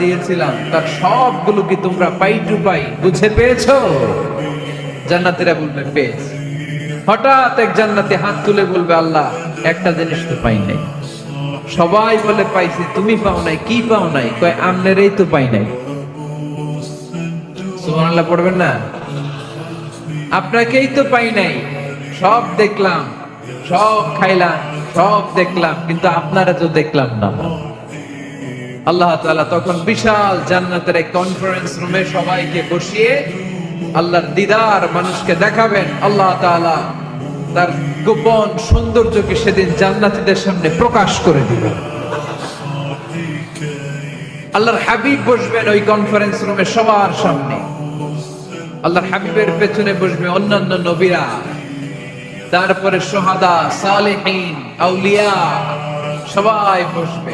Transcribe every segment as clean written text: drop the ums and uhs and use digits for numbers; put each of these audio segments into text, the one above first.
দিয়েছিলাম তার সবগুলো কি তোমরা পাই টু পাই বুঝে পেয়েছো? জান্নাতীরা বলবে পেয়েছি। হঠাৎ এক জান্নাতি হাত তুলে বলবে আল্লাহ একটা জিনিস তো পাই নাই। সবাই বলে পাইছি, তুমি পাও নাই। কি পাও নাই? কয় আমনেরই তো পাই নাই। সুবহানাল্লাহ পড়বেন না? আপনাকেই তো পাই নাই। সব দেখলাম, সব খাইলাম, সব দেখলাম, কিন্তু আপনারা তো দেখলাম না। আল্লাহ তাআলা তখন বিশাল জান্নাতের এক কনফারেন্স রুমে সবাইকে বসিয়ে আল্লাহর দিদার মানুষকে দেখাবেন। আল্লাহ তাআলা তার গোপন সৌন্দর্যকে সেদিন জান্নাতীদের সামনে প্রকাশ করে দিবেন। আল্লাহর হাবিব বসবেন ওই কনফারেন্স রুমে সবার সামনে। আল্লাহর হাবিবের পেছনে বসবে অন্যান্য নবীরা, তারপরে শুহাদা, সালেহীন, আউলিয়া সবাই বসবে।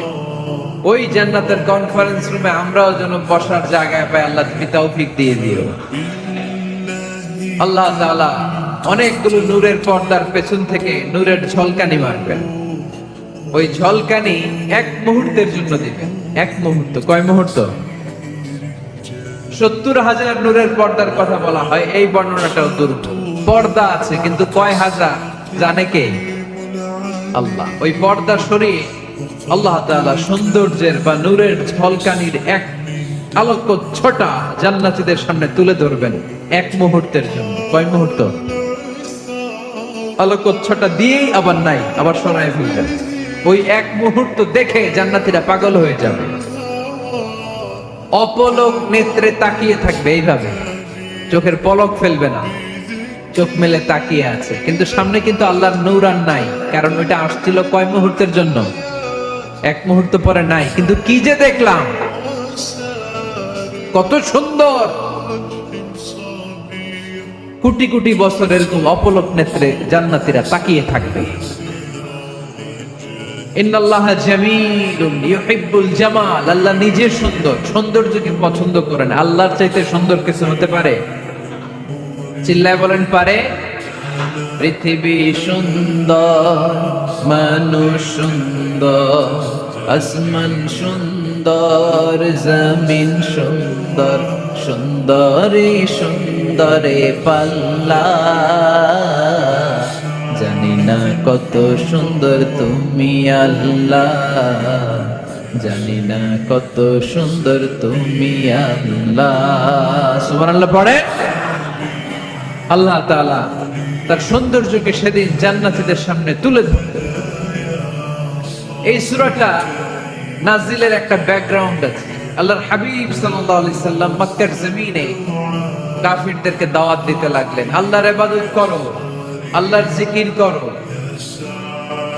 ওই জান্নাতের কনফারেন্স রুমে আমরাও যেন বসার জায়গায় পাই, আল্লাহ তুমি তৌফিক দিয়ে দিও। আল্লাহ তাআলা অনেকগুলো নূরের পর্দার পেছন থেকে নূরের ঝলকানি মারবেন। ওই ঝলকানি এক মুহূর্তের জন্য দিবেন। এক মুহূর্ত। কয় মুহূর্ত? 70,000 নূরের পর্দার কথা বলা হয়। এই বর্ণনাটাও দুর্বল। পর্দা আছে কিন্তু কয় হাজার জানে কে? আল্লাহ। ওই পর্দা সরিয়ে আল্লাহ তাআলা সৌন্দর্যের বা নূরের ঝলকানির এক আলোকচ্ছটা জান্নাতীদের সামনে তুলে ধরবেন এক মুহূর্তের জন্য। কয় মুহূর্ত? আলোকচ্ছটা দিয়েই আবার নাই, আবার সরায় ফেলবেন। ওই এক মুহূর্ত দেখে জান্নাতীরা পাগল হয়ে যাবে, অপলক নেত্রে তাকিয়ে থাকবে। এইভাবে চোখের পলক ফেলবে না, চোখ মেলে তাকিয়ে আছে। কিন্তু সামনে কিন্তু আল্লাহর নূর আর নাই, কারণ ওইটা আসছিল কয় মুহূর্তের জন্য? এক মুহূর্ত পরে নাই। কিন্তু কি যে দেখলাম, কত সুন্দর! কোটি কোটি বছর এরকম অপলক নেত্রে জান্নাতীরা তাকিয়ে থাকবে। ইন্নাল্লাহা জামিলুন ইউহিব্বুল জামাল। আল্লাহ নিজে সুন্দর, সৌন্দর্যকে পছন্দ করেন। আল্লাহর চাইতে সুন্দর কিছু হতে পারে? চিল্লায় বলেন পারে? পৃথিবী সুন্দর, মানুষ সুন্দর, আসমান সুন্দর, জমিন সুন্দর, সুন্দরে সুন্দরে পাল্লা। জানি না কত সুন্দর তুমি আল্লাহ, জানি না কত সুন্দর তুমি আল্লাহ। সুবহানাল্লাহ পড়ে। আল্লাহ তাআলা তার সৌন্দর্যকে সেদিন জান্নাতীদের সামনে তুলে ধরবেন। এই সূরাটা নাজিলের একটা ব্যাকগ্রাউন্ড আছে। আল্লাহর হাবিব সাল্লাল্লাহু আলাইহি সাল্লাম মক্কার জমিনে কাফিরদেরকে দাওয়াত দিতে লাগলেন, আল্লাহর ইবাদত করো, আল্লাহর জিকির করো,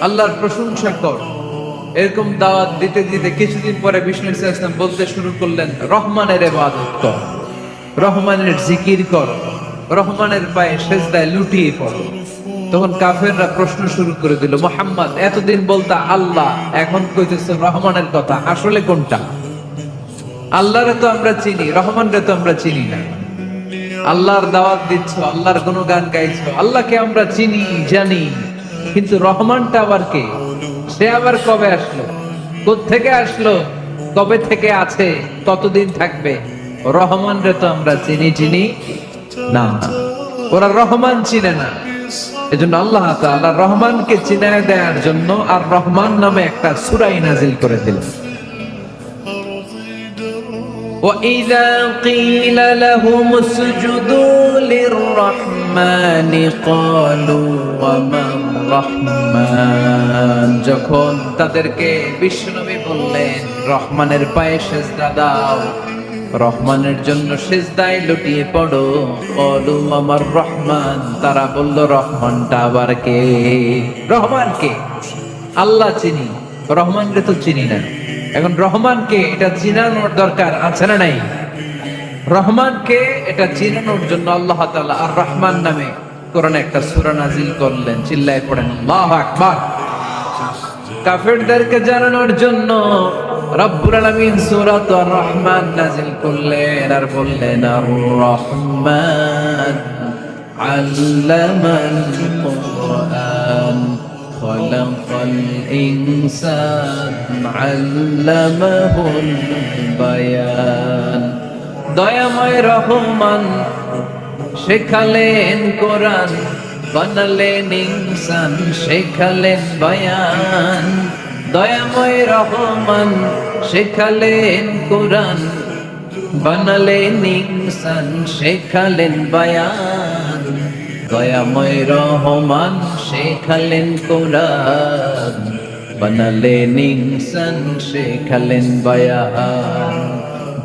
আল্লাহর প্রশংসা করো। এরকম দাওয়াত দিতে দিতে কিছুদিন পরে বিষ্ণু সাল্লাল্লাহু আলাইহি ওয়াসাল্লাম বলতে শুরু করলেন, রহমানের ইবাদত করো, রহমানের জিকির করো, রহমানের পায়ে সেজদায় লুটিয়ে পড়ো। তখন কাফেররা প্রশ্ন শুরু করে দিল, মুহাম্মদ এতদিন বলতা আল্লাহ, এখন কইতেছো রহমানের কথা, আসলে কোনটা? আল্লাহরে তো আমরা চিনি, রহমানরে তো আমরা চিনি না। আল্লাহর দাওয়াত দিচ্ছ, আল্লাহর গুণগান গাইছো, আল্লাহকে আমরা চিনি জানি, কিন্তু রহমানটা আবার কে? সে আবার কবে আসলো, কোত্থেকে আসলো, কবে থেকে আছে, কতদিন থাকবে? রহমানরে তো আমরা চিনি না। ওরা রহমান চিনে না। এজন্য আল্লাহ তাআলা রহমানকে চিনায় দেওয়ার জন্য আর রহমান নামে একটা সূরা নাযিল করে দিলেন। وَإِذَا قِيلَ لَهُمُ اسْجُدُوا لِلرَّحْمَنِ قَالُوا وَمَا الرَّحْمَنُ। যখন তাদেরকে বিশ্বনবী বললেন রহমানের পায়ে সিজদা দাও, রহমানের জন্য সিজদায় লুটিয়ে পড়ো, ক্বালু আমার রহমান, তারা বলল রহমানটা আবার কে? রহমান কে? আল্লাহ চিনি, রহমানকে তো চিনি না। এখন রহমানকে এটা চিনানোর দরকার আছে না নাই? রহমানকে এটা চিনানোর জন্য আল্লাহ তাআলা আর রহমান নামে কোরআনে একটা সূরা নাযিল করলেন। চিল্লায়ে পড়েন আল্লাহু আকবার। কাফেরদেরকে জানানোর জন্য রব্বুল আলামিন সূরাত আর রহমান নাযিল করলেন আর বললেন আর রহমান আল্লামাল কুরআন খলাকাল ইনসান আল্লামাহুল বায়ান। দয়াময় রহমান শেখালেন কোরআন, বানালেন ইনসান শেখালেন বায়ান। দয়াময় রহমান শেখালেন কোরআন, বানালেন ইনসান শেখালেন বায়ান। দয়াময় রহমান শেখালেন কোরআন, বানালেন ইনসান শেখালেন বায়ান।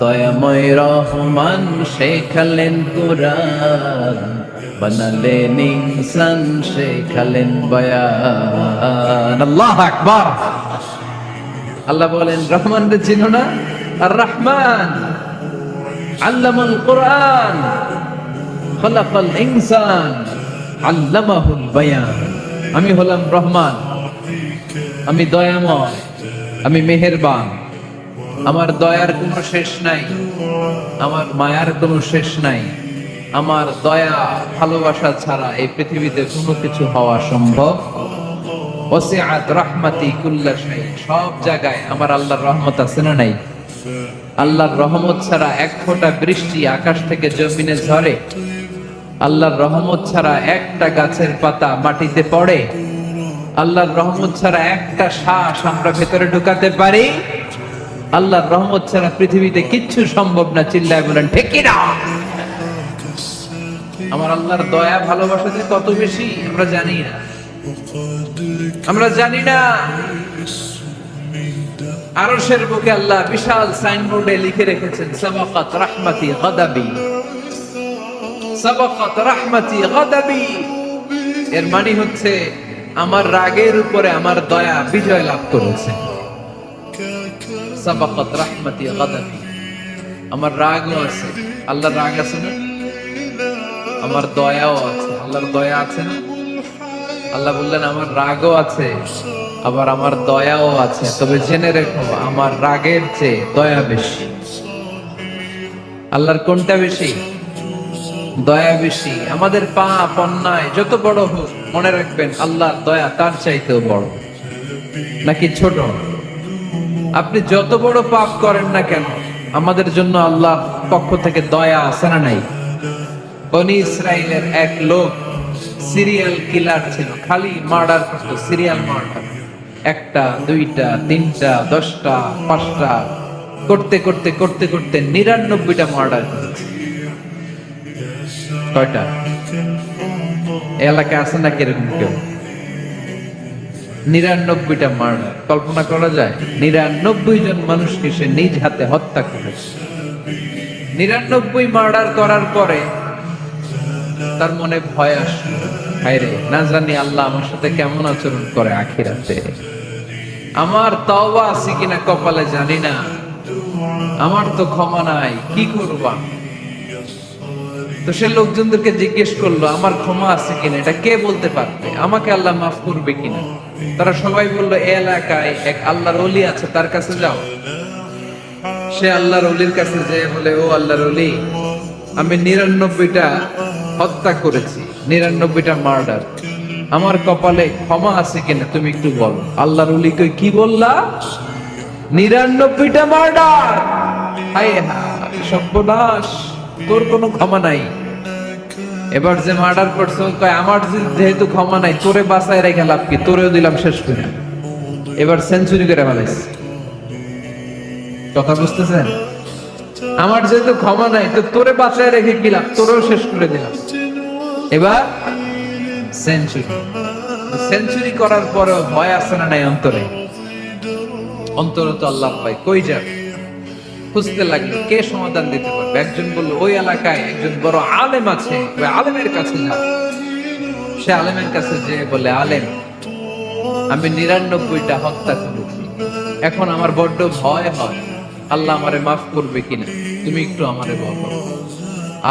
দয়াময় রহমান শেখালেন কোরআন, বানালেন ইনসান শেখালেন বায়ান। আল্লাহু আকবার। আল্লাহ বলেন রহমান রে চিনো না? আর রহমান আল্লামাল কোরআন, খলাকাল ইনসান আল্লামাহুল বায়ান। আমি হলাম রহমান, আমি দয়াময়, আমি মেহেরবান। আমার দয়ার কোনো শেষ নাই, আমার মায়ার কোনো শেষ নাই। আমার দয়া ভালোবাসা ছাড়া এই পৃথিবীতে কোনো কিছু হওয়া সম্ভব। ওয়াসিআত রাহমাতি কুল্লা শাই। সব জায়গায় আমার আল্লাহর রহমত আছে না নাই? আল্লাহর রহমত ছাড়া এক ফোঁটা বৃষ্টি আকাশ থেকে জমিনে ঝরে? আল্লাহর রহমত ছাড়া একটা গাছের পাতা মাটিতে পড়ে? আল্লাহর রহমত ছাড়া একটা শ্বাস আমরা ভেতরে ঢুকাতে পারি? আল্লাহর রহমত ছাড়া পৃথিবীতে কিচ্ছু সম্ভব না। চিল্লায় বলেন ঠিক কি না? আমার আল্লাহর দয়া ভালোবাসা যে কত বেশি আমরা জানি না, আমরা জানি না। আরশের বুকে আল্লাহ বিশাল সাইনবোর্ডে লিখে রেখেছেন সাবাকাত রাহমাতি গাদাবি, সাবাকাত রাহমাতি গাদাবি। এর মানে হচ্ছে আমার রাগের উপরে আমার দয়া বিজয় লাভ করেছে। সাবাকাত রাহমাতি গাদাবি। আমার রাগও আছে, আল্লাহর রাগ আছে না? আমার দয়াও আছে, আল্লাহর দয়া আছে না? আল্লাহ বললেন আমার রাগও আছে, আবার আমার দয়াও আছে। তবে জেনে রেখো আমার রাগের চেয়ে দয়া বেশি। আল্লাহর কোনটা বেশি? দয়া বেশি। আমাদের পাপ অন্যায় যত বড় হোক, মনে রাখবেন আল্লাহর দয়া তার চাইতেও বড়। নাকি ছোট? আপনি যত বড় পাপ করেন না কেন, আমাদের জন্য আল্লাহর পক্ষ থেকে দয়া আছে না নাই? বনি ইসরাইলের এক লোক সিরিয়াল কিলার ছিল, খালি মার্ডার করতো, সিরিয়াল মার্ডার। একটা, দুইটা, তিনটা, 10টা, 5টা করতে করতে করতে করতে 99টা মার্ডার করেছে। কয়টা? এলাকায় আছে নাকি এরকম কেউ? 99টা মার্ডার। কল্পনা করা যায়? 99 জন মানুষকে সে নিজ হাতে হত্যা করেছে। 99 মার্ডার করার পরে তার মনে ভয় আসলো, হায়রে না জানি আল্লাহ আমার সাথে কেমন আচরণ করে আখিরাতে। আমার তওবা আছে কিনা কপালে জানি না, আমার তো ক্ষমা নাই, কি করবা? তো সে লোকজনদেরকে জিজ্ঞেস করলো আমার ক্ষমা আছে কিনা, এটা কে বলতে পারবে? আমাকে আল্লাহ মাফ করবে কিনা? তারা সবাই বললো এই এলাকায় এক আল্লাহর ওলি আছে, তার কাছে যাও। সে আল্লাহর ওলির কাছে যেয়ে বলে, ও আল্লাহর ওলি, আমি 99টা হত্যা করেছি, 99টা মার্ডার, আমার কপালে ক্ষমা আছে কিনা তুমি একটু বলো। আল্লাহর ওলি কই, কি বললা? 99টা মার্ডার? হায় হায় সর্বনাশ, তোর কোনো ক্ষমা নাই। এবার যে মার্ডার করছে কয় আমার যেহেতু ক্ষমা নাই, তোরে বাঁচায় রেখে লাভ কি, তোরেও দিলাম শেষ করে। এবার সেঞ্চুরি করে ফেলাইছে। কথা বুঝতেছেন? আমার যেহেতু ক্ষমা নাই, তো তোরে বাঁচায় রেখে কি লাভ, তোরেও শেষ করে দিলাম। এবার সেঞ্চুরি। সেঞ্চুরি করার পরেও ভয় আছে না নাই অন্তরে? অন্তরে তো আল্লাহ পাই, কই যাবে? খুঁজতে লাগলো কে সমাধান দিতে পারবে। একজন বললো ওই এলাকায় একজন বড় আলেম আছে, ওই আলেমের কাছে যাও। সে আলেমের কাছে যে বলে, আলেম, আমি 99টা হত্যা করেছি, এখন আমার বড্ড ভয় হয়, আল্লাহ আমারে মাফ করবে কিনা, তুমি একটু আমারে বলো।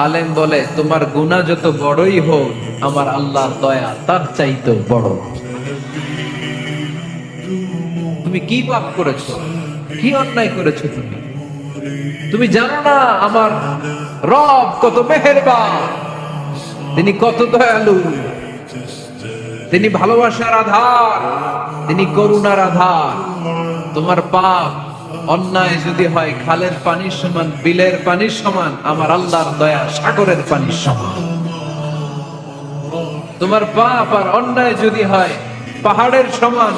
আলেম বলে, তোমার গুনাহ যত বড়ই হোক, আমার আল্লাহর দয়া তার চাইতেও বড়। তুমি কি পাপ করেছো, কি অন্যায় করেছো? তুমি জানো না আমার রব কত মেহেরবান, তিনি কত দয়ালু। তিনি ভালোবাসার আধার, তিনি করুণার আধার। তোমার পাপ অন্যায় যদি হয় খালের পানির সমান, বিলের পানির সমান, আমার আল্লাহর দয়া সাগরের পানির সমান। তোমার পাপ আর অন্যায় যদি হয় পাহাড়ের সমান,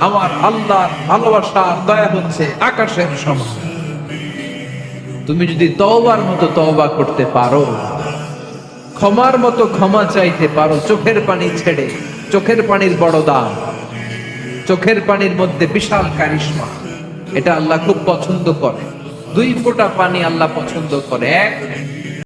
আমার আল্লাহর ভালোবাসা দয়া হচ্ছে আকাশের সমান। তুমি যদি তওবার মতো তওবা করতে পারো, ক্ষমার মতো ক্ষমা চাইতে পারো, চোখের পানি ছেড়ে, চোখের পানির বড় দাম, চোখের পানির মধ্যে বিশাল কারিশমা, এটা আল্লাহ খুব পছন্দ করে। 2 ফোঁটা পানি আল্লাহ পছন্দ করে। এক,